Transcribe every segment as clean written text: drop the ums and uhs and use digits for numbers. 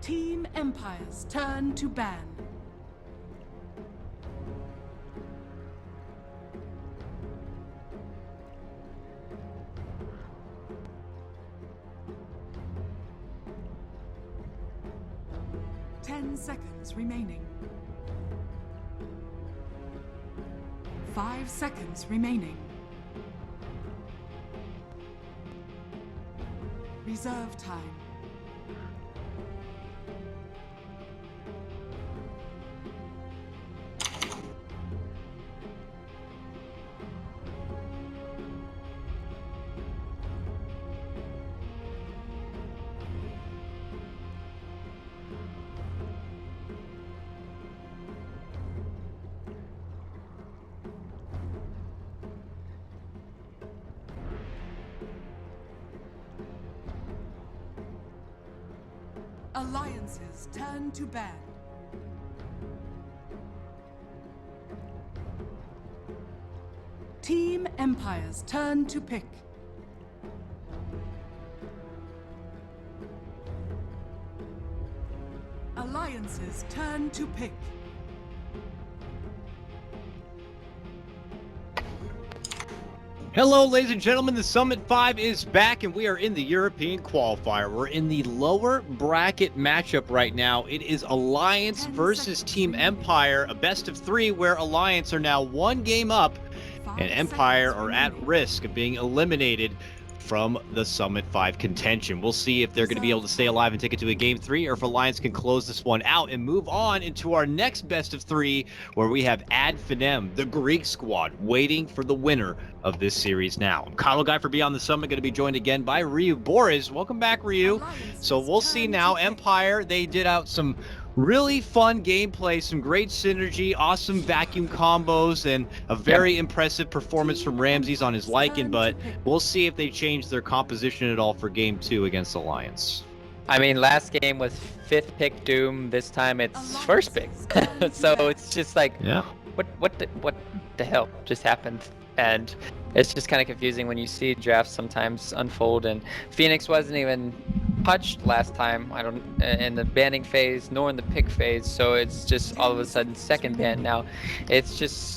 Team Empire's turn to ban. Ten seconds remaining. 5 seconds remaining. Reserve time. Alliances turn to ban. Team Empire's turn to pick. Alliances turn to pick. Hello, ladies and gentlemen. The Summit 5 is back, and we are in the European Qualifier. We're in the lower bracket matchup right now. It is Alliance versus Team Empire, a best of 3 where Alliance are now 1 game up, and Empire are at risk of being eliminated from the Summit 5 contention. We'll see if they're going to be able to stay alive and take it to a game 3, or if Alliance can close this one out and move on into our next best of 3, where we have Ad Finem, the Greek squad, waiting for the winner of this series now. I'm Kyle Guy for Beyond the Summit, going to be joined again by Ryu Boris. Welcome back, Ryu. So we'll see now. Empire, they did out some really fun gameplay, some great synergy, awesome vacuum combos, and a very impressive performance from Ramses on his Lycan, but we'll see if they change their composition at all for game 2 against Alliance. I mean, last game was 5th pick Doom, this time it's 1st pick. So it's just like, what the hell just happened? And it's just kind of confusing when you see drafts sometimes unfold, and Phoenix wasn't even touched last time, in the banning phase nor in the pick phase, so it's just all of a sudden second ban now. It's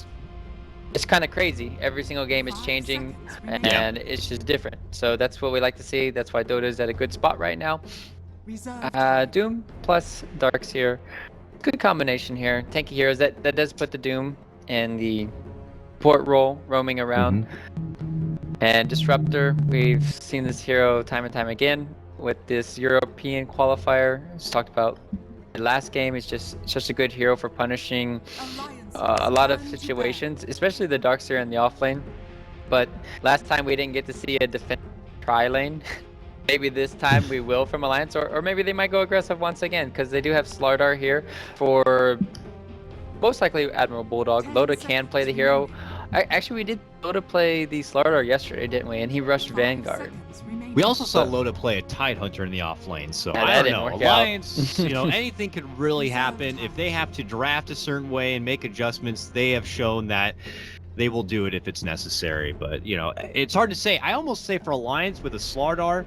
kind of crazy. Every single game is changing, and it's just different. So that's what we like to see. That's why Dota is at a good spot right now. Doom plus Darks here, good combination here. Tanky heroes, that does put the Doom in the port role, roaming around. And Disruptor, we've seen this hero time and time again with this European qualifier. It's talked about the last game. It's just such a good hero for punishing a lot of situations, especially the Darkseer in the off lane. But last time we didn't get to see a defense tri lane. Maybe this time we will from Alliance, or maybe they might go aggressive once again, because they do have Slardar here for most likely Admiral Bulldog. Loda can play the hero. Actually, we did Loda play the Slardar yesterday, didn't we? And he rushed Vanguard. We also saw Loda play a Tidehunter in the off lane, so yeah, I don't know. Alliance, anything could really happen. If they have to draft a certain way and make adjustments, they have shown that they will do it if it's necessary. But, it's hard to say. I almost say for Alliance with a Slardar,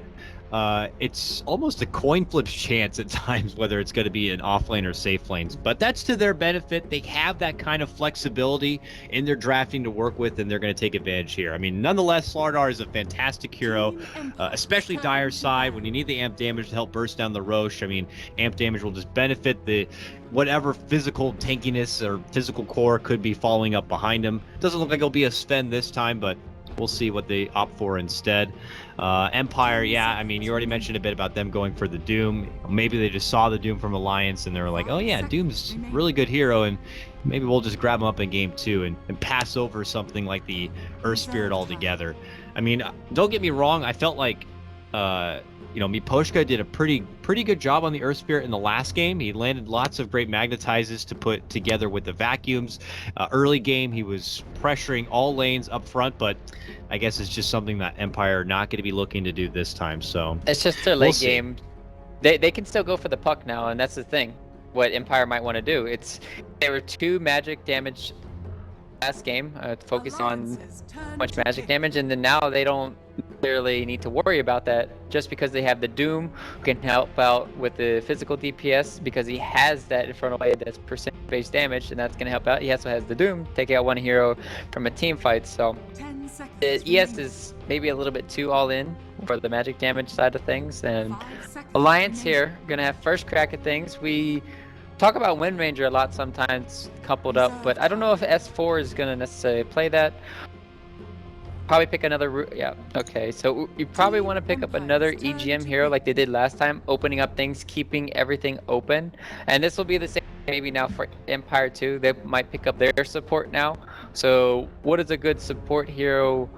it's almost a coin flip chance at times whether it's going to be an off lane or safe lanes, but that's to their benefit. They have that kind of flexibility in their drafting to work with, and they're going to take advantage here. I mean, nonetheless, Slardar is a fantastic hero, especially Dire side when you need the amp damage to help burst down the Roche. I mean, amp damage will just benefit the whatever physical tankiness or physical core could be following up behind him. Doesn't look like it'll be a Sven this time, but we'll see what they opt for instead. Empire, yeah, I mean, you already mentioned a bit about them going for the Doom. Maybe they just saw the Doom from Alliance and they were like, oh yeah, Doom's a really good hero, and maybe we'll just grab him up in game 2 and pass over something like the Earth Spirit altogether. I mean, don't get me wrong, I felt like Miposhka did a pretty good job on the Earth Spirit in the last game. He landed lots of great magnetizes to put together with the vacuums. Early game, he was pressuring all lanes up front, but I guess it's just something that Empire are not going to be looking to do this time. So it's just their late game. They can still go for the puck now, and that's the thing. What Empire might want to do. There were 2 magic damage last game, focus on much magic damage, and then now they don't necessarily need to worry about that just because they have the Doom who can help out with the physical DPS because he has that Infernal Blade that's percent-based damage, and that's going to help out. He also has the Doom, take out one hero from a team fight, so 10 seconds the ES remaining. is maybe a little bit too all-in for the magic damage side of things, and 5 seconds Alliance remaining. here going to have first crack at things. We talk about Wind Ranger a lot sometimes coupled up, but I don't know if S4 is going to necessarily play that. Probably pick another yeah, okay, so you probably want to pick up another EGM hero like they did last time, opening up things, keeping everything open, and this will be the same maybe now for Empire too. They might pick up their support now. So what is a good support hero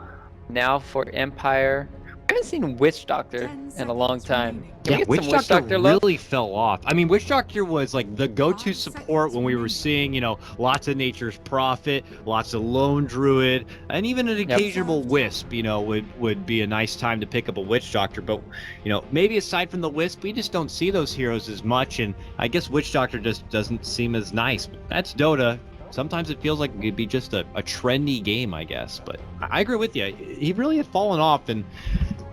now for Empire? I haven't seen Witch Doctor 10 in a long seconds time. remaining. Can we Yeah, get Witch some Doctor love? really fell off. I mean, Witch Doctor was like the go-to 5 support when seconds we were remaining. seeing, you know, lots of Nature's Prophet, lots of Lone Druid, and even an occasional Wisp, you know, would be a nice time to pick up a Witch Doctor. But, you know, maybe aside from the Wisp, we just don't see those heroes as much, and I guess Witch Doctor just doesn't seem as nice. That's Dota. Sometimes it feels like it could be just a trendy game, I guess. But I agree with you. He really had fallen off, and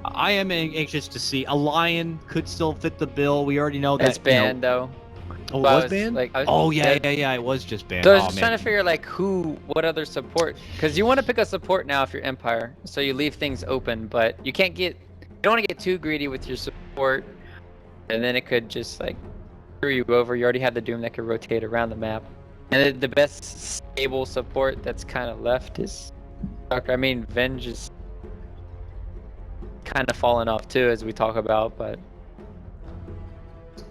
I am anxious to see. A Lion could still fit the bill. We already know that. It's banned though. Oh, it Well, I was was, banned? like, I was- Oh, yeah, yeah. it was just banned. So I was Oh, just man. trying to figure like what other support, because you want to pick a support now if you're Empire, so you leave things open, but you don't want to get too greedy with your support, and then it could just like screw you over. You already have the Doom that could rotate around the map, and the best stable support that's kind of left is Doctor. I mean, Venge is kind of fallen off too, as we talk about, but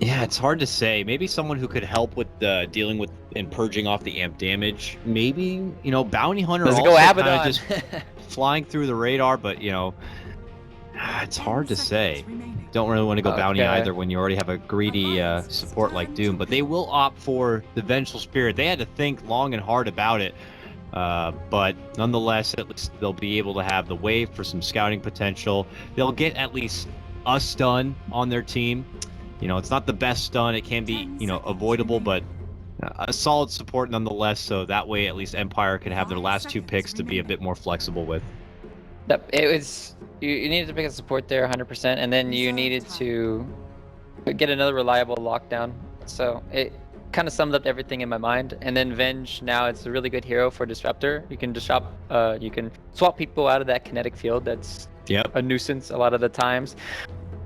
Yeah, it's hard to say. Maybe someone who could help with dealing with and purging off the amp damage. Maybe, you know, Bounty Hunter let's also go kind of Abaddon. just flying through the radar, but, you know, it's 10 hard to seconds say. remaining. Don't really want to go Bounty Okay. either when you already have a greedy support like Doom, but they will opt for the Vengeful Spirit. They had to think long and hard about it, but nonetheless, at least they'll be able to have the wave for some scouting potential. They'll get at least a stun on their team. You know, it's not the best stun. It can be, you know, avoidable, but a solid support nonetheless, so that way at least Empire can have their last two picks to be a bit more flexible with. It was you needed to pick a support there 100%, and then you needed to get another reliable lockdown. So it kind of summed up everything in my mind. And then Venge, now it's a really good hero for Disruptor. You can you can swap people out of that kinetic field. That's Yep. a nuisance a lot of the times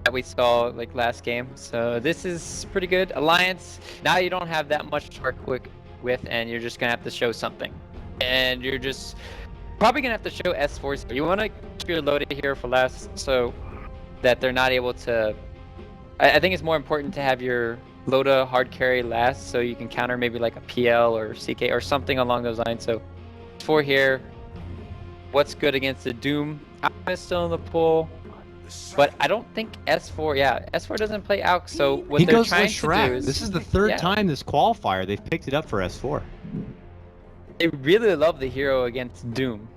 that we saw like last game. So this is pretty good. Alliance, now you don't have that much to work with, and you're just gonna have to show something. And you're just probably gonna have to show S4s. You want to keep your loaded here for last, so that they're not able to. I think it's more important to have your Loda hard carry last, so you can counter maybe like a PL or CK or something along those lines. So S4 here. What's good against the Doom? Alchemist is still in the pool, but I don't think S4. Yeah, S4 doesn't play Alch. So what He they're goes trying with to Shrek. do is This is the third yeah. time this qualifier they've picked it up for S4. They really love the hero against Doom,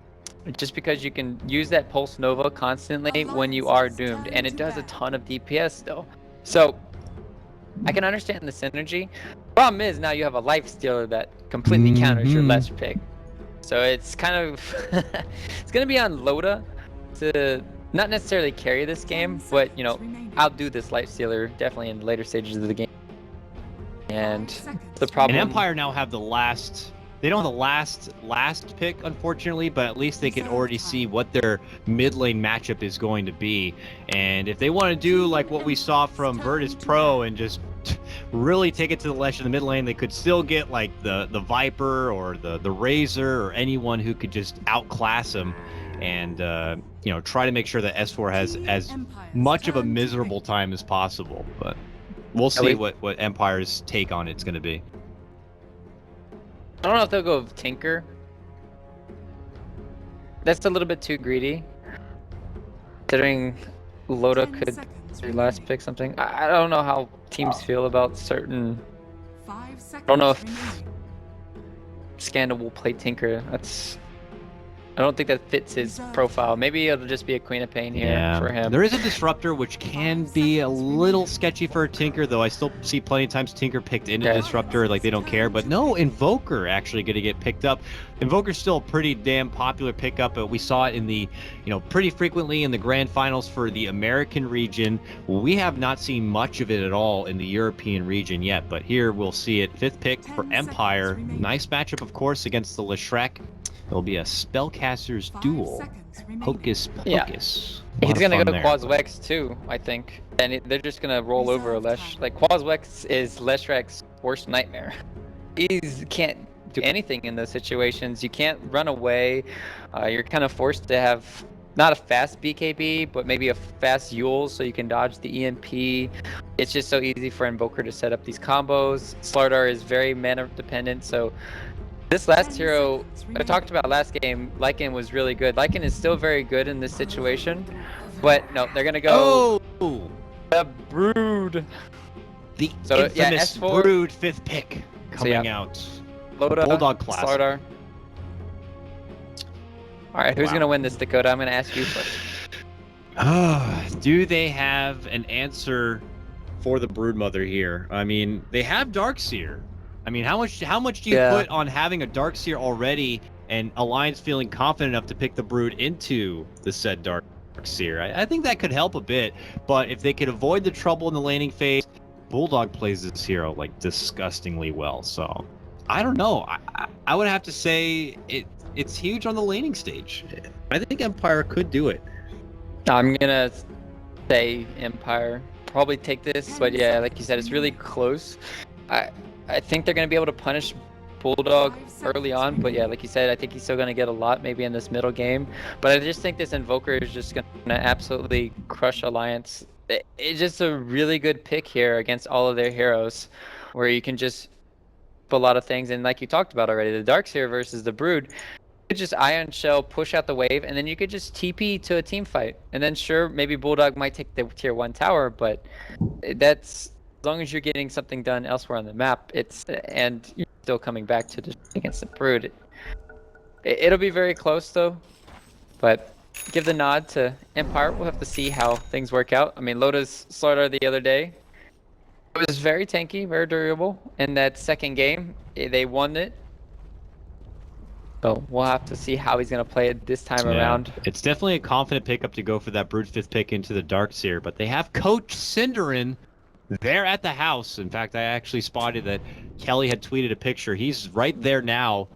just because you can use that Pulse Nova constantly when you are doomed, and it does a ton of DPS though. So I can understand the synergy. Problem is now you have a life stealer that completely counters your last pick. So it's kind of it's gonna be on Loda to not necessarily carry this game, but you know, outdo this life stealer definitely in the later stages of the game. And the problem. And Empire now have the last. They don't have the last pick, unfortunately, but at least they can already see what their mid lane matchup is going to be. And if they want to do like what we saw from Virtus Pro and just really take it to the ledge in the mid lane, they could still get like the Viper or the Razor or anyone who could just outclass them and you know, try to make sure that S4 has as much of a miserable time as possible. But we'll see what Empire's take on it's going to be. I don't know if they'll go Tinker. That's a little bit too greedy. Considering Loda could your last pick something. I don't know how teams feel about certain. 5 seconds I don't know if remaining. Scandal will play Tinker. That's I don't think that fits his profile. Maybe it'll just be a Queen of Pain here for him. There is a Disruptor, which can be a little sketchy for a Tinker, though I still see plenty of times Tinker picked into Disruptor, like they don't care. But no, Invoker actually going to get picked up. Invoker's still a pretty damn popular pickup, but we saw it in the, pretty frequently in the grand finals for the American region. We have not seen much of it at all in the European region yet, but here we'll see it. 5th pick for Empire. Nice matchup, of course, against the Leshrac. There'll be a Spellcaster's Duel. Hocus Pocus. Yeah. He's gonna go to Quaswex too, I think. And they're just gonna roll over Lesh. Like, Quaswex is Leshrac's worst nightmare. He can't do anything in those situations. You can't run away. You're kind of forced to have not a fast BKB, but maybe a fast Yule so you can dodge the EMP. It's just so easy for Invoker to set up these combos. Slardar is very mana dependent, so this last hero I talked about last game, Lycan was really good. Lycan is still very good in this situation, but no, they're gonna go the Brood. The infamous Brood 5th pick coming out. Loda, Bulldog class. Slardar. All right, who's gonna win this, Dakota? I'm gonna ask you first. Do they have an answer for the Broodmother here? I mean, they have Darkseer. I mean, how much do you put on having a Darkseer already, and Alliance feeling confident enough to pick the Brood into the said Darkseer? I think that could help a bit, but if they could avoid the trouble in the laning phase, Bulldog plays this hero like disgustingly well. So I don't know. I would have to say it's huge on the laning stage. I think Empire could do it. I'm gonna say Empire. Probably take this, but yeah, like you said, it's really close. I think they're going to be able to punish Bulldog early on, but yeah, like you said, I think he's still going to get a lot maybe in this middle game. But I just think this Invoker is just going to absolutely crush Alliance. It's just a really good pick here against all of their heroes, where you can just a lot of things. And like you talked about already, the Darkseer versus the Brood, you could just Ion Shell, push out the wave, and then you could just TP to a team fight. And then sure, maybe Bulldog might take the tier 1 tower, but that's... as long as you're getting something done elsewhere on the map, and you're still coming back to just against the Brood. It'll be very close though, but give the nod to Empire. We'll have to see how things work out. I mean, Loda's Slardar the other day, it was very tanky, very durable. In that second game, they won it. So we'll have to see how he's going to play it this time around. It's definitely a confident pickup to go for that Brood 5th pick into the Darkseer, but they have Coach Cinderin there at the house. In fact, I actually spotted that Kelly had tweeted a picture. He's right there now,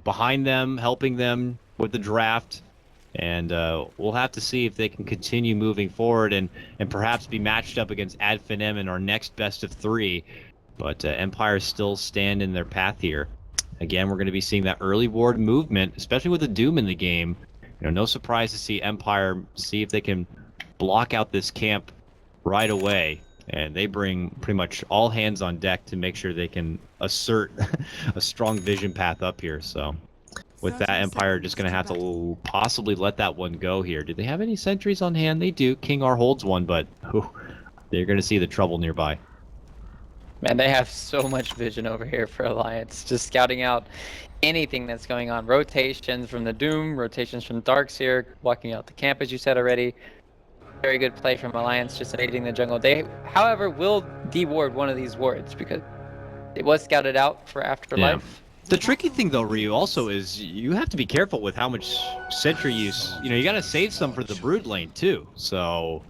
behind them, helping them with the draft. And we'll have to see if they can continue moving forward and perhaps be matched up against Adfinem in our next best of 3. But Empire still stand in their path here. Again, we're going to be seeing that early ward movement, especially with the Doom in the game. No surprise to see Empire see if they can block out this camp right away. And they bring pretty much all hands on deck to make sure they can assert a strong vision path up here. So with that, Empire just going to have to possibly let that one go here. Do they have any sentries on hand? They do. King R holds one, but they're going to see the trouble nearby. Man, they have so much vision over here for Alliance. Just scouting out anything that's going on. Rotations from the Doom, rotations from Darkseer, blocking out the camp, as you said already. Very good play from Alliance, just invading the jungle. They, however, will de-ward one of these wards because it was scouted out for Afterlife. Yeah. The tricky thing, though, Ryu, also is you have to be careful with how much sentry use. You got to save some for the Brood lane, too. So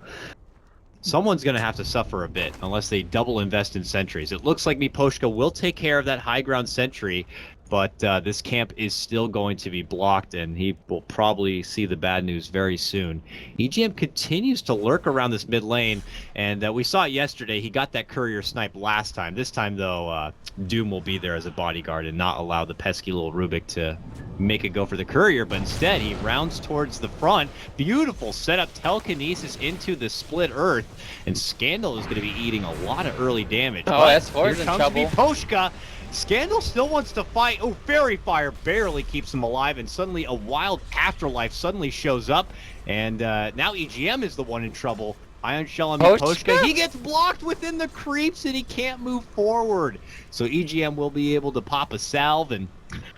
someone's going to have to suffer a bit unless they double invest in sentries. It looks like Miposhka will take care of that high ground sentry, but this camp is still going to be blocked, and he will probably see the bad news very soon. EGM continues to lurk around this mid lane, and we saw it yesterday. He got that courier snipe last time. This time, though, Doom will be there as a bodyguard and not allow the pesky little Rubik to make it go for the courier, but instead he rounds towards the front. Beautiful setup, telekinesis into the split earth, and Scandal is going to be eating a lot of early damage. Oh, S4's in trouble. Here comes Miposhka. Scandal still wants to fight. Oh, Fairy Fire barely keeps him alive, and suddenly a wild Afterlife suddenly shows up, and now EGM is the one in trouble. Ion Shell on Miposhka. He gets blocked within the creeps, and he can't move forward. So EGM will be able to pop a salve, and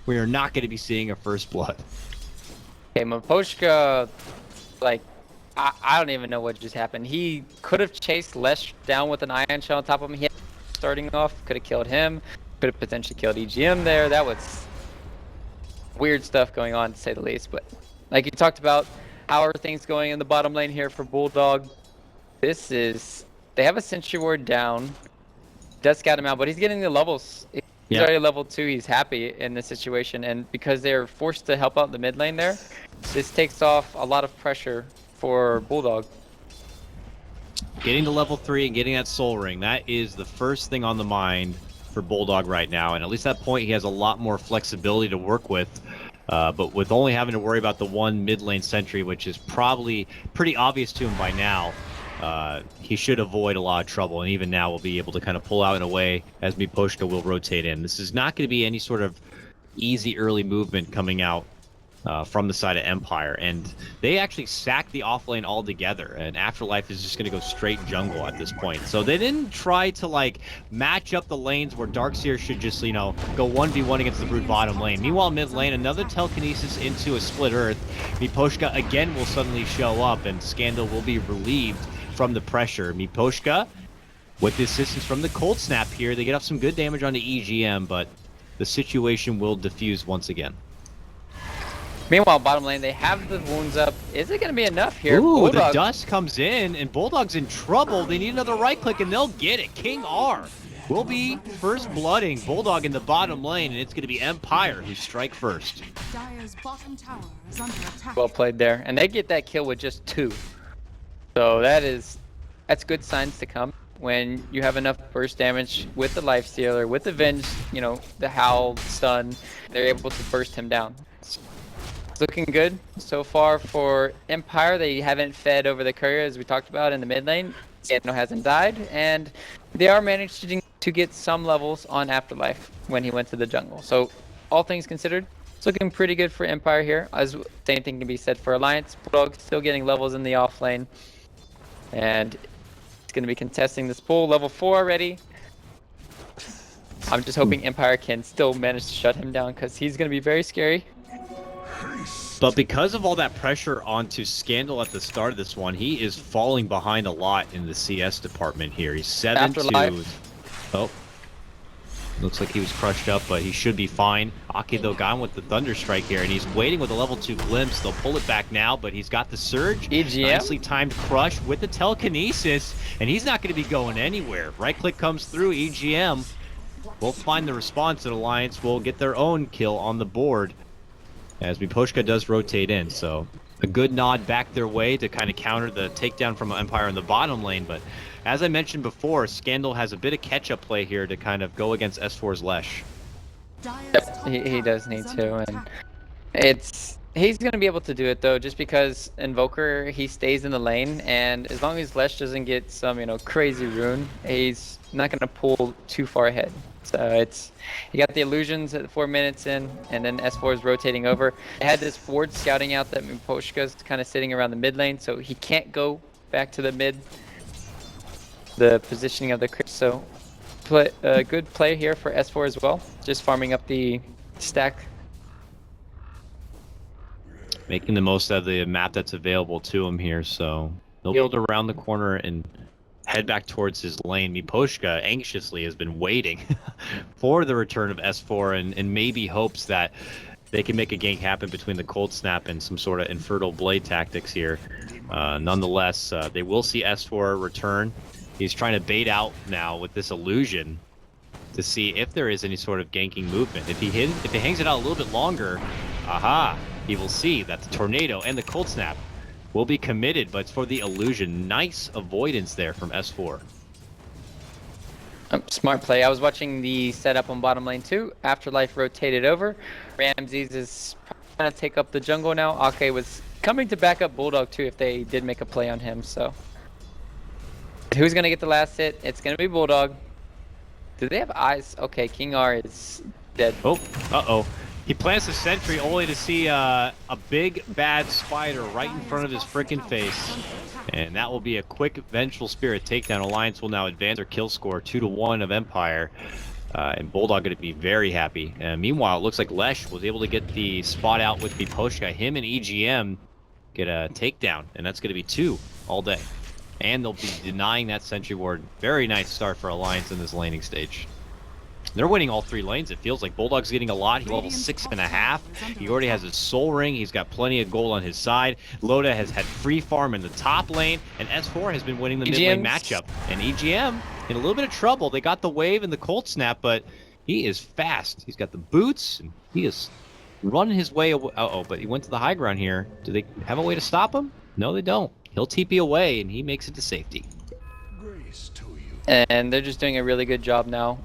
we are not going to be seeing a first blood. Okay, Maposhka, like, I don't even know what just happened. He could have chased Lesh down with an ion shell on top of him. He had starting off, could have killed him, could have potentially killed EGM there. That was weird stuff going on, to say the least. But like you talked about, how are things going in the bottom lane here for Bulldog? They have a Sentry Ward down. Does scout him out, but he's getting the levels. He's already level 2. He's happy in this situation, and because they're forced to help out the mid lane there, this takes off a lot of pressure for Bulldog. Getting to level 3 and getting that soul ring, that is the first thing on the mind for Bulldog right now, and at least that point he has a lot more flexibility to work with. But with only having to worry about the one mid lane sentry, which is probably pretty obvious to him by now, he should avoid a lot of trouble, and even now will be able to kind of pull out in a way as Miposhka will rotate in. This is not going to be any sort of easy early movement coming out from the side of Empire, and they actually sacked the offlane altogether, and Afterlife is just going to go straight jungle at this point. So they didn't try to like match up the lanes where Darkseer should just, you know, go 1v1 against the Brood bottom lane. Meanwhile, mid lane, another telekinesis into a split earth. Miposhka again will suddenly show up, and Scandal will be relieved from the pressure. Miposhka, with the assistance from the Cold Snap here, they get off some good damage onto EGM, but the situation will diffuse once again. Meanwhile, bottom lane, they have the wounds up. Is it going to be enough here? Ooh, Bulldog. the dust comes in, and Bulldog's in trouble. They need another right click, and they'll get it. King R will be first blooding Bulldog in the bottom lane, and it's going to be Empire who strike first. Dire's bottom tower is under attack. Well played there. And they get that kill with just 2. So that's good signs to come when you have enough burst damage with the Lifestealer, with the Venge, you know, the Howl, Stun. They're able to burst him down. It's looking good so far for Empire. They haven't fed over the courier, as we talked about, in the mid lane. Scandal hasn't died, and they are managing to get some levels on Afterlife when he went to the jungle. So all things considered, it's looking pretty good for Empire here. As same thing can be said for Alliance. Bulldog still getting levels in the off lane, and it's going to be contesting this pool. Level 4 already. I'm just hoping Empire can still manage to shut him down, because he's going to be very scary. But because of all that pressure onto Scandal at the start of this one, he is falling behind a lot in the CS department here. He's 7-2. Oh. Looks like he was crushed up, but he should be fine. Ake, though, got him with the Thunder Strike here, and he's waiting with a level 2 glimpse. They'll pull it back now, but he's got the Surge. EGM. Nicely timed Crush with the Telekinesis, and he's not going to be going anywhere. Right click comes through, EGM will find the response, and Alliance will get their own kill on the board, as Miposhka does rotate in. So a good nod back their way to kind of counter the takedown from Empire in the bottom lane. But as I mentioned before, Scandal has a bit of catch-up play here to kind of go against S4's Lesh. Yep, he does need to, and he's going to be able to do it though, just because Invoker, he stays in the lane, and as long as Lesh doesn't get some, you know, crazy rune, he's not going to pull too far ahead. So you got the illusions at 4 minutes in, and then S4 is rotating over. I had this ward scouting out that Miposhka's kind of sitting around the mid lane, so he can't go back to the mid, the positioning of the crit. So good play here for S4 as well, just farming up the stack. Making the most out of the map that's available to him here, so he'll be able to round the corner and head back towards his lane. Miposhka anxiously has been waiting for the return of S4 and maybe hopes that they can make a gank happen between the Cold Snap and some sort of Infertile Blade tactics here. Nonetheless, they will see S4 return. He's trying to bait out now with this illusion to see if there is any sort of ganking movement. If he hangs it out a little bit longer, aha, he will see that the Tornado and the Cold Snap will be committed, but it's for the illusion. Nice avoidance there from S4. Smart play. I was watching the setup on bottom lane too. Afterlife rotated over. Ramses is trying to take up the jungle now. Ake was coming to back up Bulldog too if they did make a play on him. So who's going to get the last hit? It's going to be Bulldog. Do they have eyes? Okay, King R is dead. Oh, uh-oh. He plants a sentry only to see a big bad spider right in front of his freaking face. And that will be a quick Vengeful Spirit takedown. Alliance will now advance their kill score 2-1 of Empire. And Bulldog going to be very happy. Meanwhile, it looks like Lesh was able to get the spot out with Biposhka. Him and EGM get a takedown, and that's going to be 2 all day. And they'll be denying that Sentry Ward. Very nice start for Alliance in this laning stage. They're winning all 3 lanes. It feels like Bulldog's getting a lot. He's level 6.5. He already has his Soul Ring. He's got plenty of gold on his side. Loda has had free farm in the top lane, and S4 has been winning the mid lane matchup. And EGM in a little bit of trouble. They got the wave and the cold snap, but he is fast. He's got the boots, and he is running his way away. Uh-oh, but he went to the high ground here. Do they have a way to stop him? No, they don't. He'll TP away, and he makes it to safety. And they're just doing a really good job now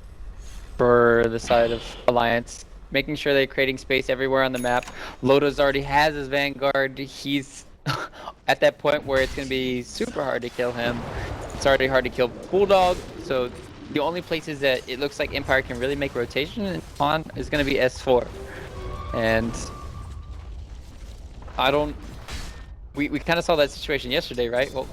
for the side of Alliance, making sure they're creating space everywhere on the map. Loda's already has his Vanguard. He's at that point where it's going to be super hard to kill him. It's already hard to kill Bulldog, so the only places that it looks like Empire can really make rotation on is going to be S4. And I don't... We kind of saw that situation yesterday, right? Well,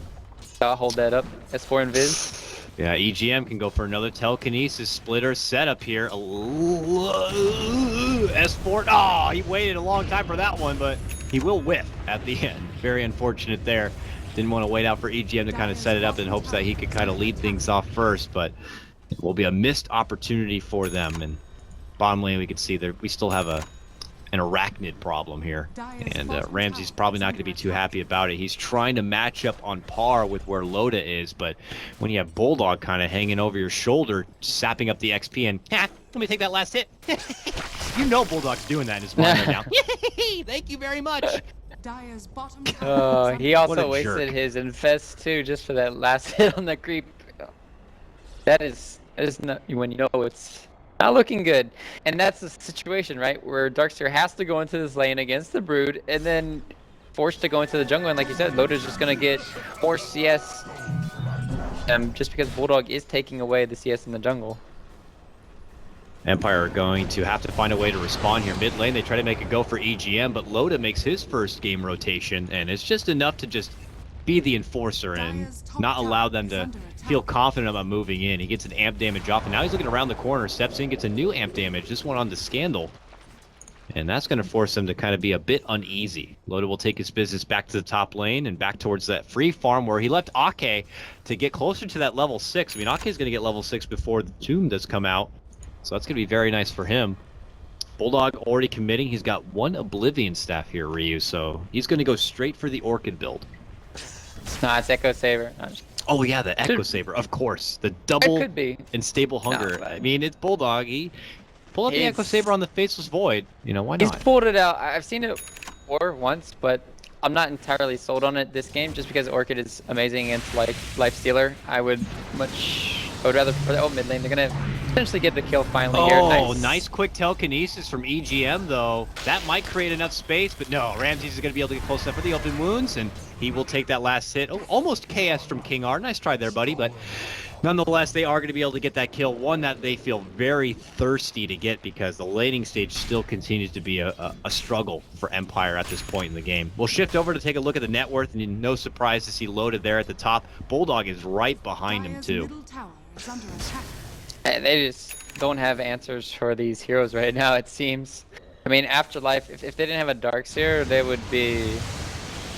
I'll hold that up. S4 and Viz. Yeah, EGM can go for another telekinesis splitter setup here. S4. Oh, he waited a long time for that one, but he will whiff at the end. Very unfortunate there. Didn't want to wait out for EGM to kind of set it up in hopes that he could kind of lead things off first, but it will be a missed opportunity for them. And bottom lane, we can see there we still have an arachnid problem here, and Ramsey's probably not going to be too happy about it. He's trying to match up on par with where Loda is, but when you have Bulldog kind of hanging over your shoulder, sapping up the XP, and let me take that last hit. You know Bulldog's doing that in his mind right now. Thank you very much. He also wasted his infest too, just for that last hit on the creep. That is not when you know it's not looking good. And that's the situation, right? Where Darkseer has to go into this lane against the Brood, and then forced to go into the jungle. And like you said, Loda's just going to get more CS just because Bulldog is taking away the CS in the jungle. Empire are going to have to find a way to respond here. Mid lane, they try to make a go for EGM, but Loda makes his first game rotation, and it's just enough to just be the enforcer and not allow them to feel confident about moving in. He gets an amp damage off, and now he's looking around the corner, steps in, gets a new amp damage. This one on the Scandal. And that's going to force them to kind of be a bit uneasy. Loda will take his business back to the top lane and back towards that free farm where he left Ake to get closer to that level 6. I mean, Ake's going to get level 6 before the tomb does come out. So that's going to be very nice for him. Bulldog already committing. He's got 1 Oblivion staff here, Ryu, so he's going to go straight for the Orchid build. No, it's Echo Saber. Oh yeah, the Echo Saber, of course. The double and stable hunger. No, I mean, it's Bulldog. He pulled up the Echo Saber on the Faceless Void. You know, why not? He's pulled it out. I've seen it before once, but I'm not entirely sold on it this game just because Orchid is amazing against like Lifestealer. I would rather for the mid lane. They're gonna potentially get the kill finally here. Oh, nice quick telekinesis from EGM though. That might create enough space, but no, Ramses is gonna be able to get close enough for the open wounds, and he will take that last hit. Oh, almost KS from King R. Nice try there, buddy, but nonetheless, they are going to be able to get that kill. One that they feel very thirsty to get because the laning stage still continues to be a struggle for Empire at this point in the game. We'll shift over to take a look at the net worth, and no surprise to see Loaded there at the top. Bulldog is right behind him, too. They just don't have answers for these heroes right now, it seems. I mean, Afterlife, if they didn't have a Darkseer, they would be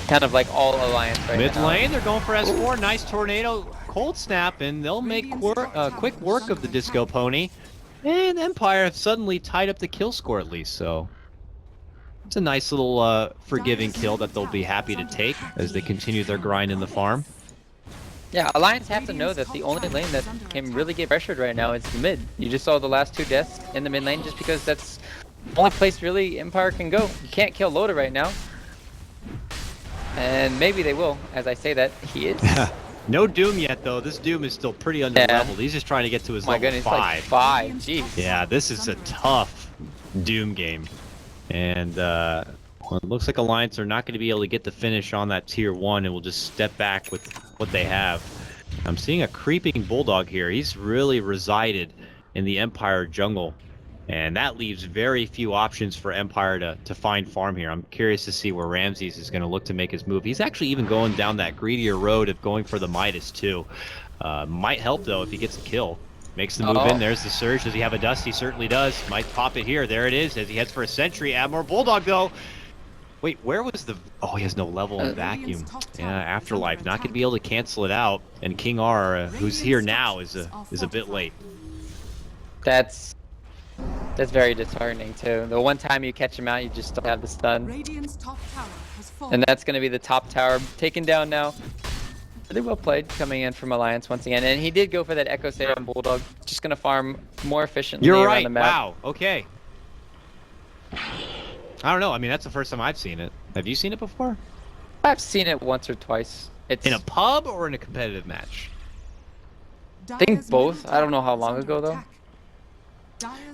kind of like all Alliance right now. Mid lane, they're going for S4. Nice tornado cold snap, and they'll make quick work of the Disco Pony. And Empire have suddenly tied up the kill score at least, so it's a nice little forgiving kill that they'll be happy to take as they continue their grind in the farm. Yeah, Alliance have to know that the only lane that can really get pressured right now is the mid. You just saw the last 2 deaths in the mid lane just because that's the only place really Empire can go. You can't kill Loda right now. And maybe they will, as I say that, he is. No Doom yet, though. This Doom is still pretty under-leveled. He's just trying to get to his level 5. Like 5, jeez. Yeah, this is a tough Doom game. And well, it looks like Alliance are not going to be able to get the finish on that tier 1 and will just step back with what they have. I'm seeing a creeping Bulldog here. He's really resided in the Empire jungle. And that leaves very few options for Empire to find farm here. I'm curious to see where Ramses is going to look to make his move. He's actually even going down that greedier road of going for the Midas too. Might help though if he gets a kill. Makes the move in. There's the surge. Does he have a dust? He certainly does. Might pop it here. There it is as he heads for a sentry. Admiral Bulldog, though. Wait, where was the... Oh, he has no level in vacuum. Yeah, Afterlife. Not going to be able to cancel it out. And King R, who's here now, is a bit late. That's very disheartening, too. The one time you catch him out, you just don't have the stun. And that's going to be the top tower taken down now. Really well played coming in from Alliance once again. And he did go for that Echo Saber on Bulldog. Just going to farm more efficiently around the map. Wow, okay. I don't know. I mean, that's the first time I've seen it. Have you seen it before? I've seen it once or twice. It's in a pub or in a competitive match? I think both. I don't know how long ago, though.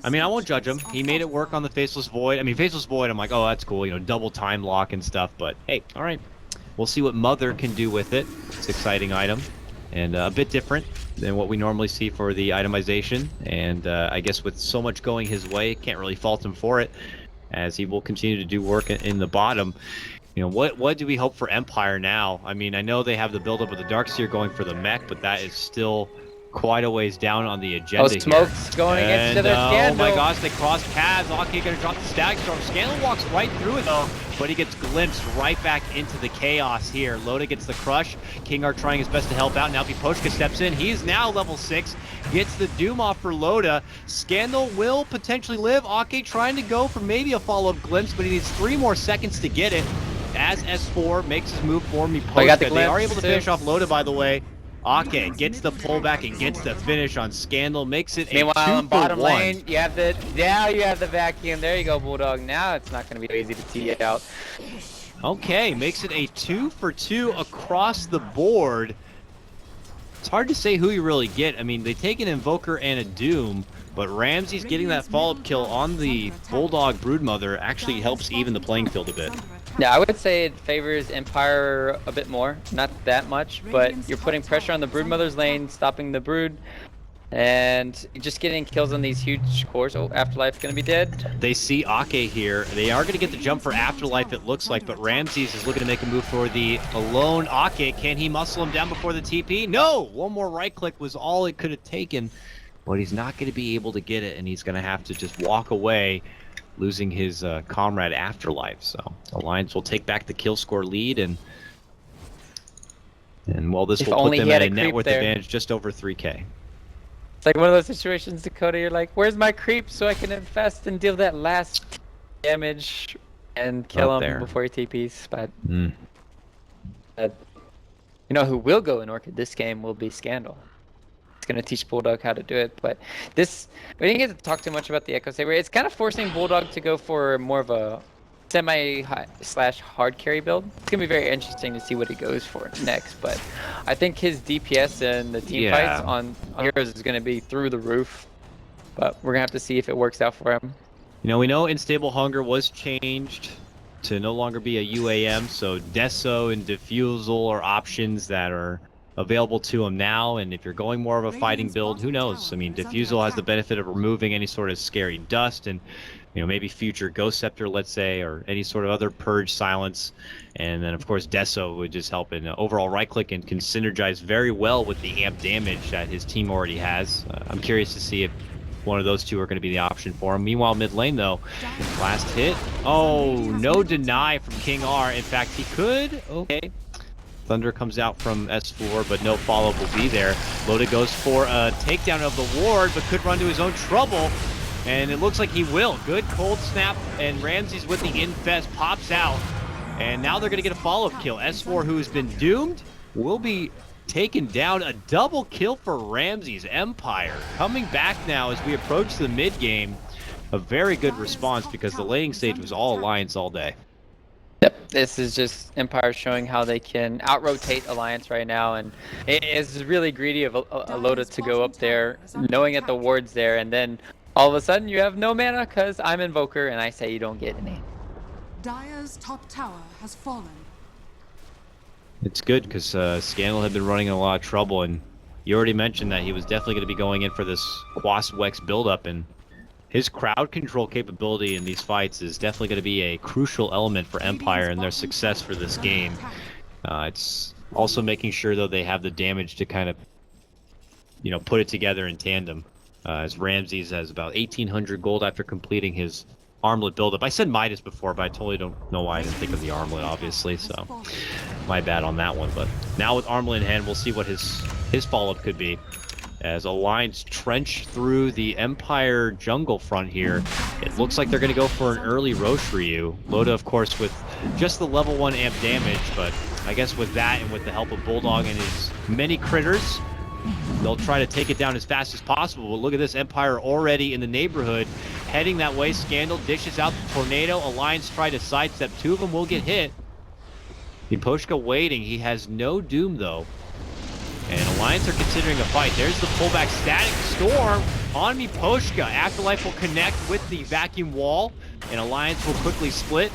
I mean, I won't judge him. He made it work on the Faceless Void. I mean, Faceless Void, I'm like, oh, that's cool. You know, double time lock and stuff. But, hey, all right. We'll see what Mother can do with it. It's an exciting item. And a bit different than what we normally see for the itemization. And I guess with so much going his way, can't really fault him for it, as he will continue to do work in the bottom. You know, what do we hope for Empire now? I mean, I know they have the buildup of the Darkseer going for the mech, but that is still quite a ways down on the agenda here. Smokes going against their Scandal. Oh my gosh, they cross paths. Aki gonna drop the Stag Storm. Scandal walks right through it though, but he gets glimpsed right back into the chaos here. Loda gets the crush. King R trying his best to help out. Now Viposhka steps in. He's now level 6. Gets the Doom off for Loda. Scandal will potentially live. Aki trying to go for maybe a follow-up glimpse, but he needs 3 more seconds to get it. As S4 makes his move for Viposhka. They are able to finish off Loda, by the way. Ake gets the pullback and gets the finish on Scandal, makes it a 2-for-1. In bottom lane, you have the vacuum. There you go, Bulldog. Now it's not going to be easy to tee it out. Okay, makes it a 2-for-2 across the board. It's hard to say who you really get. I mean, they take an Invoker and a Doom, but Ramsey's getting that follow-up kill on the Bulldog Broodmother actually helps even the playing field a bit. Yeah, I would say it favors Empire a bit more. Not that much, but you're putting pressure on the Broodmother's lane, stopping the Brood, and just getting kills on these huge cores. Oh, Afterlife's gonna be dead. They see Ake here. They are gonna get the jump for Afterlife, it looks like, but Ramses is looking to make a move for the alone Ake. Can he muscle him down before the TP? No! One more right click was all it could have taken, but he's not gonna be able to get it, and he's gonna have to just walk away, losing his comrade Afterlife. So Alliance will take back the kill score lead, and well, this will put them at a net worth advantage just over 3K. It's like one of those situations, Dakota, you're like, where's my creep so I can infest and deal that last damage and kill him before he TPs, but you know who will go in Orchid this game will be Scandal. Going to teach Bulldog how to do it, but this, we didn't get to talk too much about the Echo Saber. It's kind of forcing Bulldog to go for more of a semi/hard carry build. It's going to be very interesting to see what he goes for next, but I think his DPS and the team fights on Heroes is going to be through the roof, but we're going to have to see if it works out for him. You know, we know Unstable Hunger was changed to no longer be a UAM, so Deso and Diffusal are options that are available to him now, and if you're going more of a fighting build, who knows? I mean, Diffusal has the benefit of removing any sort of scary dust, and you know, maybe future Ghost Scepter, let's say, or any sort of other purge silence, and then of course Deso would just help in overall right click and can synergize very well with the amp damage that his team already has. I'm curious to see if one of those two are going to be the option for him. Meanwhile, mid lane though, last hit. Oh, no deny from King R. In fact, he could. Okay. Thunder comes out from S4, but no follow-up will be there. Loda goes for a takedown of the ward, but could run to his own trouble, and it looks like he will. Good cold snap, and Ramses with the infest pops out, and now they're going to get a follow-up kill. S4, who has been doomed, will be taken down. A double kill for Ramses. Empire coming back now as we approach the mid-game. A very good response because the laning stage was all Alliance all day. Yep, this is just Empire showing how they can out-rotate Alliance right now, and it is really greedy of a Loda to go up there, knowing that the ward's there, and then all of a sudden you have no mana because I'm Invoker, and I say you don't get any. Dire's top tower has fallen. It's good because Scandal had been running in a lot of trouble, and you already mentioned that he was definitely going to be going in for this Quas Wex buildup, and his crowd control capability in these fights is definitely going to be a crucial element for Empire and their success for this game. It's also making sure, though, they have the damage to kind of, you know, put it together in tandem. as Ramses has about 1,800 gold after completing his armlet buildup. I said Midas before, but I totally don't know why I didn't think of the armlet, obviously, so my bad on that one. But now with armlet in hand, we'll see what his follow-up could be. As Alliance trench through the Empire jungle front here, it looks like they're going to go for an early Roche Ryu. Loda, of course, with just the level 1 amp damage, but I guess with that and with the help of Bulldog and his many critters, they'll try to take it down as fast as possible. But look at this, Empire already in the neighborhood, heading that way. Scandal dishes out the tornado. Alliance try to sidestep. 2 of them will get hit. Miposhka waiting. He has no doom, though. And Alliance are considering a fight. There's the pullback. Static Storm on Miposhka. Afterlife will connect with the vacuum wall, and Alliance will quickly split.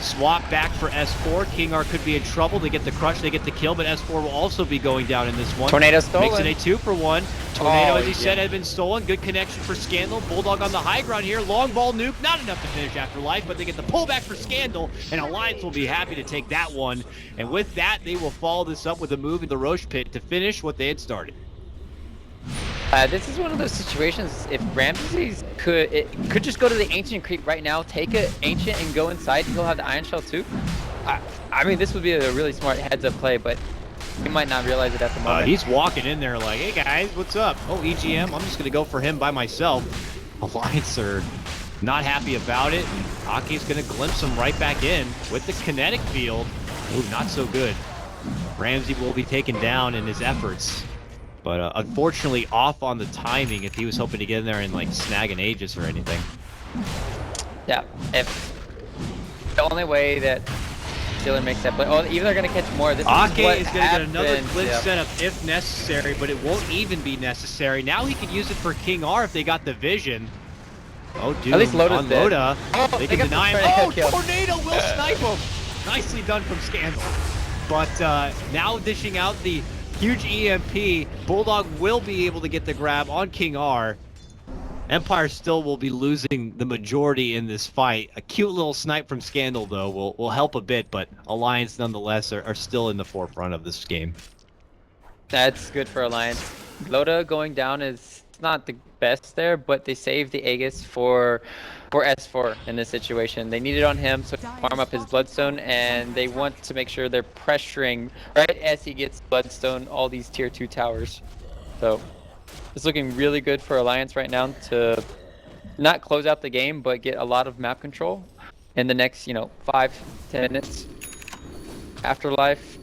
Swap back for S4. King R could be in trouble. They get the crush, they get the kill, but S4 will also be going down in this one. Tornado stolen. Makes it a 2-for-1. Tornado, as he said, had been stolen. Good connection for Scandal. Bulldog on the high ground here. Long ball nuke. Not enough to finish Afterlife, but they get the pullback for Scandal, and Alliance will be happy to take that one. And with that, they will follow this up with a move in the Roche pit to finish what they had started. This is one of those situations, if Ramses could just go to the Ancient Creep right now, take an Ancient and go inside, he'll have the Iron Shell too. I mean, this would be a really smart heads-up play, but he might not realize it at the moment. He's walking in there like, hey guys, what's up? Oh, EGM, I'm just going to go for him by myself. Alliance are not happy about it. Aki's going to glimpse him right back in with the kinetic field. Ooh, not so good. Ramsey will be taken down in his efforts. But unfortunately off on the timing if he was hoping to get in there and like snag an Aegis or anything. Yeah, if the only way that Steeler makes that play, oh, even they're gonna catch more. This Ake is going to get another glitch setup if necessary, but it won't even be necessary. Now he could use it for King R if they got the vision. Oh, dude, at least Loda's on dead. Loda, Oh, they can deny him. Oh, kill. Tornado will snipe him. Nicely done from Scandal. But now dishing out the huge EMP, Bulldog will be able to get the grab on King R. Empire still will be losing the majority in this fight. A cute little snipe from Scandal, though, will help a bit, but Alliance, nonetheless, are still in the forefront of this game. That's good for Alliance. Loda going down is not the best there, but they saved the Aegis for S4 in this situation. They need it on him, so farm up his Bloodstone, and they want to make sure they're pressuring right as he gets Bloodstone all these tier 2 towers. So it's looking really good for Alliance right now to not close out the game, but get a lot of map control in the next, 5-10 minutes. Afterlife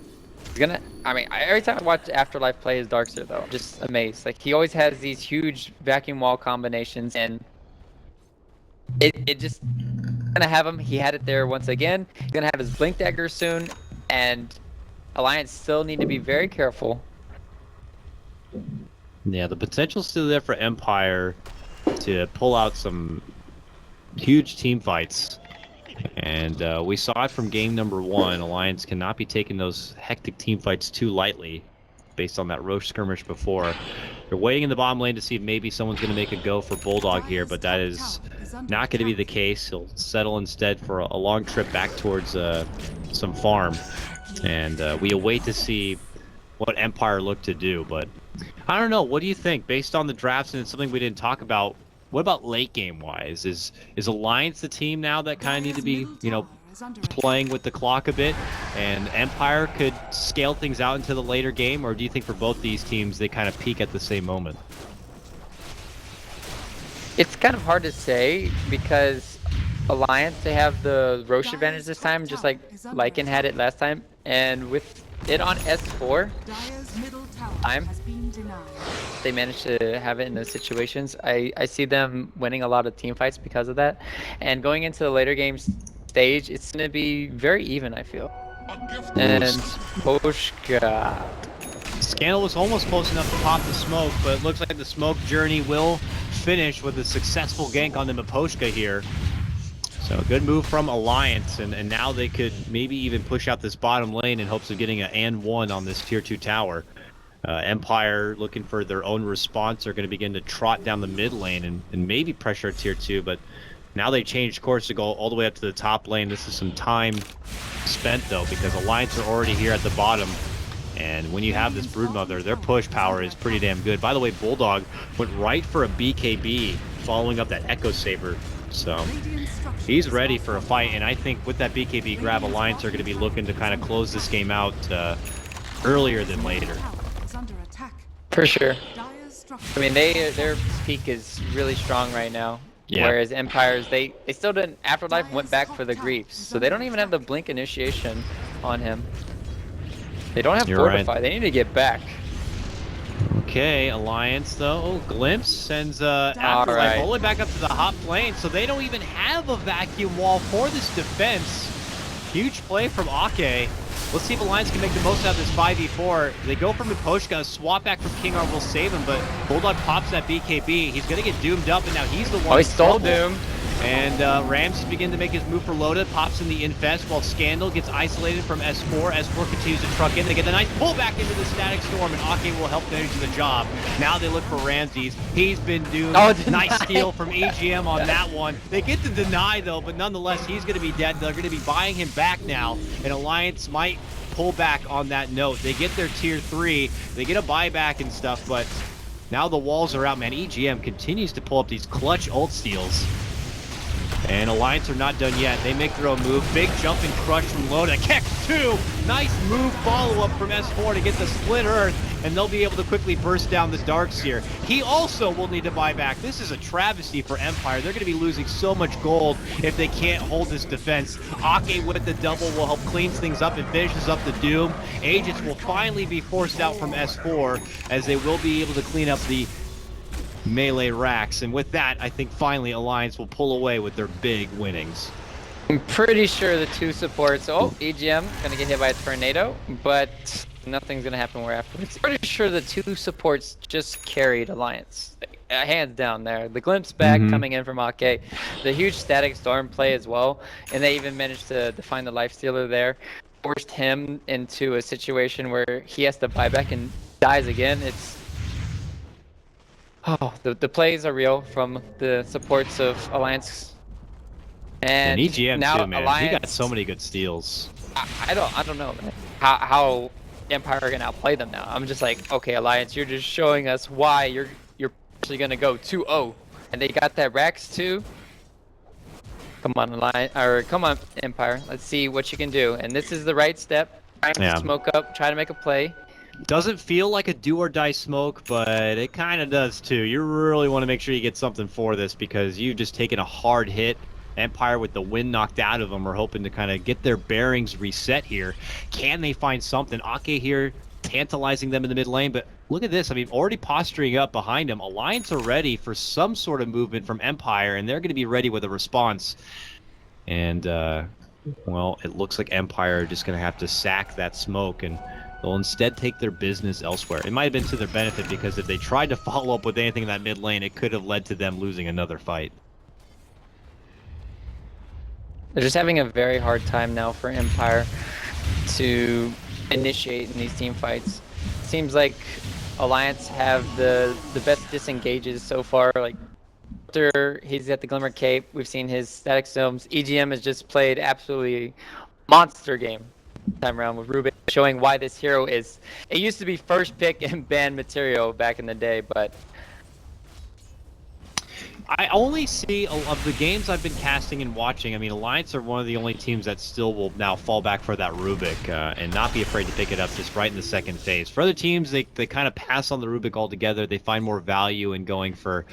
is gonna, every time I watch Afterlife play his Darkseer though, I'm just amazed. Like, he always has these huge vacuum wall combinations, and it just gonna have him. He had it there once again. He's gonna have his Blink Dagger soon, and Alliance still need to be very careful. Yeah, the potential's still there for Empire to pull out some huge team fights. And we saw it from game number 1. Alliance cannot be taking those hectic team fights too lightly based on that Roche skirmish before. They're waiting in the bottom lane to see if maybe someone's going to make a go for Bulldog here, but that is not going to be the case. He'll settle instead for a long trip back towards some farm. And we await to see what Empire look to do, but I don't know. What do you think? Based on the drafts, and it's something we didn't talk about, what about late game wise? Is Alliance the team now that kind of need to be, playing with the clock a bit, and Empire could scale things out into the later game, or do you think for both these teams they kind of peak at the same moment? It's kind of hard to say because Alliance, they have the Roche advantage this time, just like Lycan had it last time, and with it on S4 they managed to have it in those situations. I see them winning a lot of team fights because of that, and going into the later game stage, it's going to be very even, I feel. And Poshka. Scandal was almost close enough to pop the smoke, but it looks like the smoke journey will finish with a successful gank on the Miposhka here. So good move from Alliance, and now they could maybe even push out this bottom lane in hopes of getting an and 1 on this tier 2 tower. Empire, looking for their own response, are going to begin to trot down the mid lane and maybe pressure tier 2, but now they changed course to go all the way up to the top lane. This is some time spent, though, because Alliance are already here at the bottom. And when you have this Broodmother, their push power is pretty damn good. By the way, Bulldog went right for a BKB following up that Echo Saber. So he's ready for a fight, and I think with that BKB grab, Alliance are going to be looking to kind of close this game out earlier than later. For sure. I mean, their peak is really strong right now. Yeah. Whereas Empires, they still didn't. Afterlife went back for the Griefs, so they don't even have the Blink initiation on him. They don't have Fortify. Right. They need to get back. Okay, Alliance though. Oh, Glimpse sends Afterlife all the way back up to the hot lane, so they don't even have a vacuum wall for this defense. Huge play from Ake. Let's see if Alliance can make the most out of this 5v4. They go from Miposhka, swap back from King R will save him, but Bulldog pops that BKB. He's gonna get doomed up, and now he's the one. Oh, he stole Doom. And Ramses begin to make his move for Loda, pops in the Infest while Scandal gets isolated from S4. S4 continues to truck in. They get a nice pullback into the Static Storm, and Ake will help finish the job. Now they look for Ramses. He's been doomed. Oh, nice steal from EGM on that one. They get the deny though, but nonetheless, he's going to be dead. They're going to be buying him back now, and Alliance might pull back on that note. They get their tier 3, they get a buyback and stuff, but now the walls are out, man. EGM continues to pull up these clutch ult steals. And Alliance are not done yet. They make their own move. Big jump and crush from Loda. Kex 2! Nice move follow-up from S4 to get the Split Earth, and they'll be able to quickly burst down the Darkseer. He also will need to buy back. This is a travesty for Empire. They're going to be losing so much gold if they can't hold this defense. Ake with the double will help clean things up and finishes up the Doom. Agents will finally be forced out from S4 as they will be able to clean up the melee racks, and with that, I think finally Alliance will pull away with their big winnings. I'm pretty sure the 2 supports. Oh, EGM gonna get hit by a tornado, but nothing's gonna happen where afterwards. Pretty sure the 2 supports just carried Alliance, hands down there. The Glimpse back coming in from Ake, the huge Static Storm play as well, and they even managed to find the Lifestealer there, forced him into a situation where he has to buy back and dies again. It's the plays are real from the supports of Alliance, and EGM now too, man. Alliance, he got so many good steals. I don't know, man. How Empire are gonna outplay them now. I'm just like, okay, Alliance, you're just showing us why you're actually gonna go 2-0, and they got that Rax too. Come on, Alliance, or come on, Empire. Let's see what you can do. And this is the right step. Smoke up, try to make a play. Doesn't feel like a do or die smoke, but it kind of does too. You really want to make sure you get something for this because you've just taken a hard hit. Empire with the wind knocked out of them are hoping to kind of get their bearings reset here. Can they find something? Ake here tantalizing them in the mid lane, but look at this. I mean, already posturing up behind him. Alliance are ready for some sort of movement from Empire, and they're going to be ready with a response. And, well, it looks like Empire are just going to have to sack that smoke, and they'll instead take their business elsewhere. It might have been to their benefit because if they tried to follow up with anything in that mid lane, it could have led to them losing another fight. They're just having a very hard time now for Empire to initiate in these team fights. Seems like Alliance have the best disengages so far. Like after he's at the Glimmer Cape, we've seen his Static Storms. EGM has just played absolutely monster game time around with Rubik, showing why this hero is. It used to be first pick and banned material back in the day, but I only see of the games I've been casting and watching. I mean, Alliance are one of the only teams that still will now fall back for that Rubik and not be afraid to pick it up just right in the second phase. For other teams, they kind of pass on the Rubik altogether. They find more value in going for,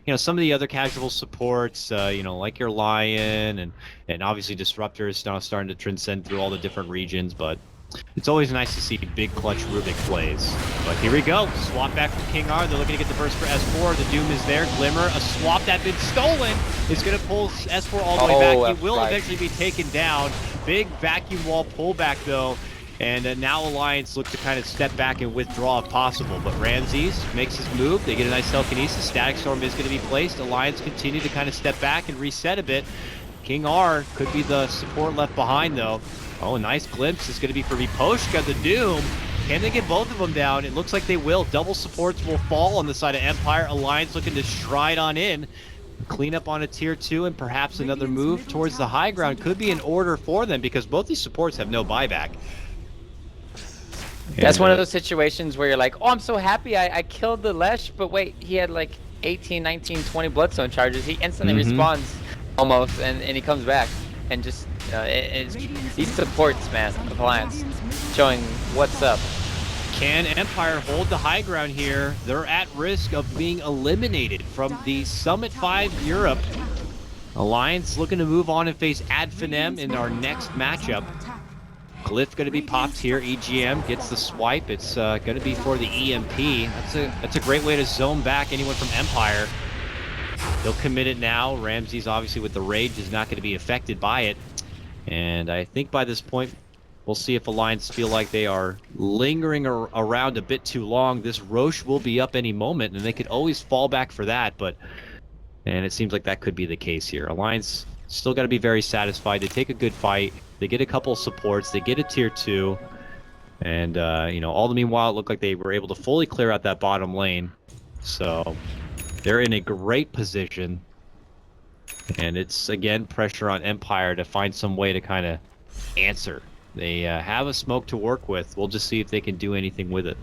you know, some of the other casual supports, you know, like your Lion and obviously Disruptor is now starting to transcend through all the different regions, but it's always nice to see big clutch Rubik plays. But here we go. Swap back from King R. They're looking to get the burst for S4. The Doom is there. Glimmer, a swap that's been stolen, is going to pull S4 all the way back. He will eventually be taken down. Big vacuum wall pullback, though. And now Alliance look to kind of step back and withdraw if possible. But Ramses makes his move. They get a nice telekinesis. Static Storm is going to be placed. Alliance continue to kind of step back and reset a bit. King R could be the support left behind, though. Oh, nice glimpse. It's going to be for Miposhka, the Doom. Can they get both of them down? It looks like they will. Double supports will fall on the side of Empire. Alliance looking to stride on in. Clean up on a tier 2 and perhaps another move towards the high ground could be in order for them because both these supports have no buyback. That's one of those situations where you're like, oh, I'm so happy I killed the Lesh, but wait, he had like 18, 19, 20 Bloodstone charges. He instantly respawns almost, and he comes back. And just, these supports, man, of Alliance, showing what's up. Can Empire hold the high ground here? They're at risk of being eliminated from the Summit 5 Europe. Alliance looking to move on and face Adfinem in our next matchup. Glyph going to be popped here. EGM gets the swipe. It's going to be for the EMP. That's a great way to zone back anyone from Empire. They'll commit it now. Ramses, obviously, with the rage, is not going to be affected by it. And I think by this point, we'll see if Alliance feel like they are lingering around a bit too long. This Roche will be up any moment, and they could always fall back for that. And it seems like that could be the case here. Alliance still got to be very satisfied. They take a good fight. They get a couple supports. They get a tier 2. And, all the meanwhile, it looked like they were able to fully clear out that bottom lane. So they're in a great position. And it's, again, pressure on Empire to find some way to kind of answer. They have a smoke to work with. We'll just see if they can do anything with it.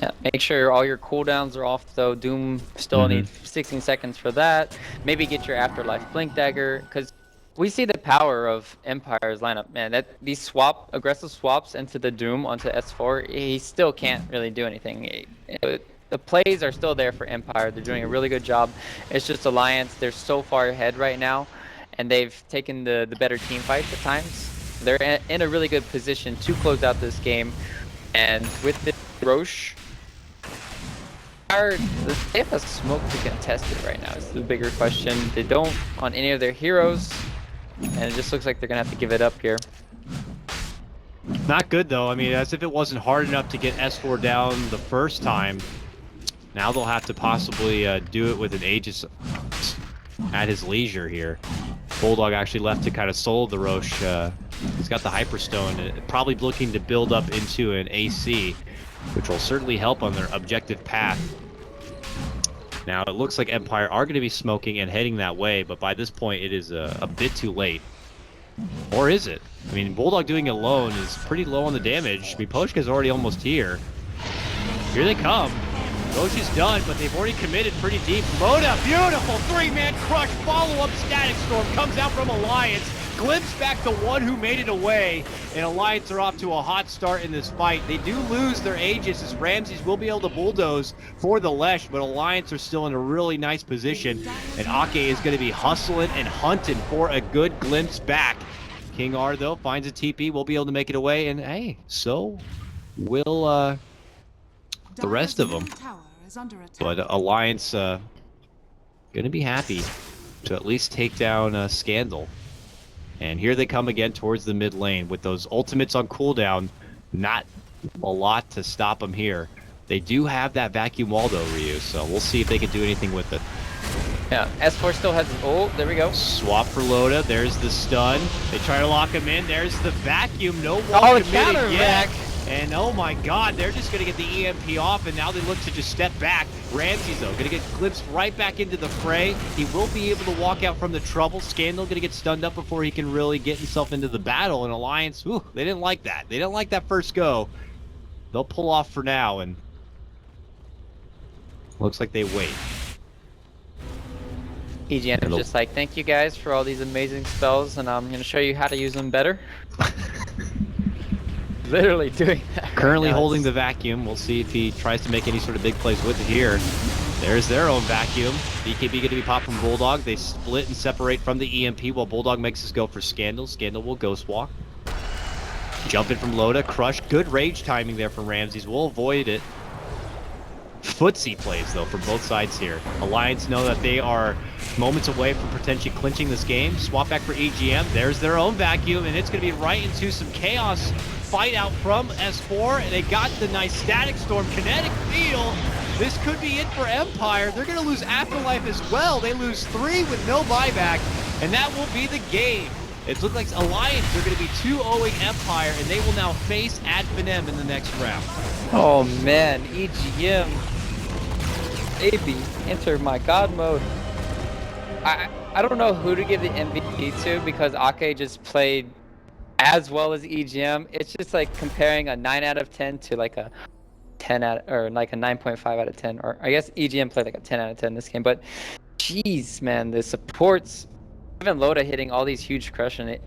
Yeah, make sure all your cooldowns are off, though. Doom still needs 16 seconds for that. Maybe get your Afterlife Blink Dagger, because we see the power of Empire's lineup, man. These aggressive swaps into the Doom onto S4, he still can't really do anything. The plays are still there for Empire. They're doing a really good job. It's just Alliance, they're so far ahead right now, and they've taken the better team fights at times. They're in a really good position to close out this game, and with the Roche, they have a smoke to contest it right now. It's the bigger question. They don't on any of their heroes, and it just looks like they're gonna have to give it up here. Not good though. I mean, as if it wasn't hard enough to get S4 down the first time. Now they'll have to possibly do it with an Aegis at his leisure here. Bulldog actually left to kind of solo the Roche. He's got the Hyperstone, probably looking to build up into an AC, which will certainly help on their objective path. Now, it looks like Empire are going to be smoking and heading that way, but by this point, it is a bit too late. Or is it? I mean, Bulldog doing it alone is pretty low on the damage. I mean, Poshka's already almost here. Here they come. Roche is done, but they've already committed pretty deep. Loda, beautiful 3-man crush, follow-up Static Storm comes out from Alliance. Glimpse back the one who made it away, and Alliance are off to a hot start in this fight. They do lose their Aegis as Ramses will be able to bulldoze for the Lesh, but Alliance are still in a really nice position, and Ake is going to be hustling and hunting for a good glimpse back. King R, though, finds a TP, will be able to make it away, and hey, so will the rest of them. But Alliance going to be happy to at least take down Scandal. And here they come again towards the mid lane with those ultimates on cooldown. Not a lot to stop them here. They do have that vacuum wall though, Ryu, so we'll see if they can do anything with it. Yeah, S4 still has his ult. There we go. Swap for Loda. There's the stun. They try to lock him in. There's the vacuum. No one committed yet. And oh my god, they're just going to get the EMP off, and now they look to just step back. Ramses, though, going to get glimpsed right back into the fray. He will be able to walk out from the trouble. Scandal going to get stunned up before he can really get himself into the battle. And Alliance, whew, they didn't like that. They didn't like that first go. They'll pull off for now, and looks like they wait. EGN is just like, thank you guys for all these amazing spells, and I'm going to show you how to use them better. Literally doing that. Currently holding the vacuum. We'll see if he tries to make any sort of big plays with it here. There's their own vacuum. BKB going to be popped from Bulldog. They split and separate from the EMP while Bulldog makes his go for Scandal. Scandal will Ghost Walk. Jump in from Loda. Crush. Good rage timing there from Ramses. We'll avoid it. Footsie plays, though, from both sides here. Alliance know that they are moments away from potentially clinching this game. Swap back for EGM. There's their own vacuum, and it's going to be right into some chaos fight out from S4, and they got the nice Static Storm. Kinetic Field. This could be it for Empire. They're going to lose Afterlife as well. They lose 3 with no buyback, and that will be the game. It looks like Alliance are going to be 2-0ing Empire, and they will now face Adfinem in the next round. Oh man, EGM. AB, enter my god mode. I don't know who to give the MVP to, because Ake just played as well as EGM. It's just like comparing a 9 out of 10 to like a 10 out or like a 9.5 out of 10, or I guess EGM played like a 10 out of 10 this game. But jeez, man, the supports, even Loda hitting all these huge crush in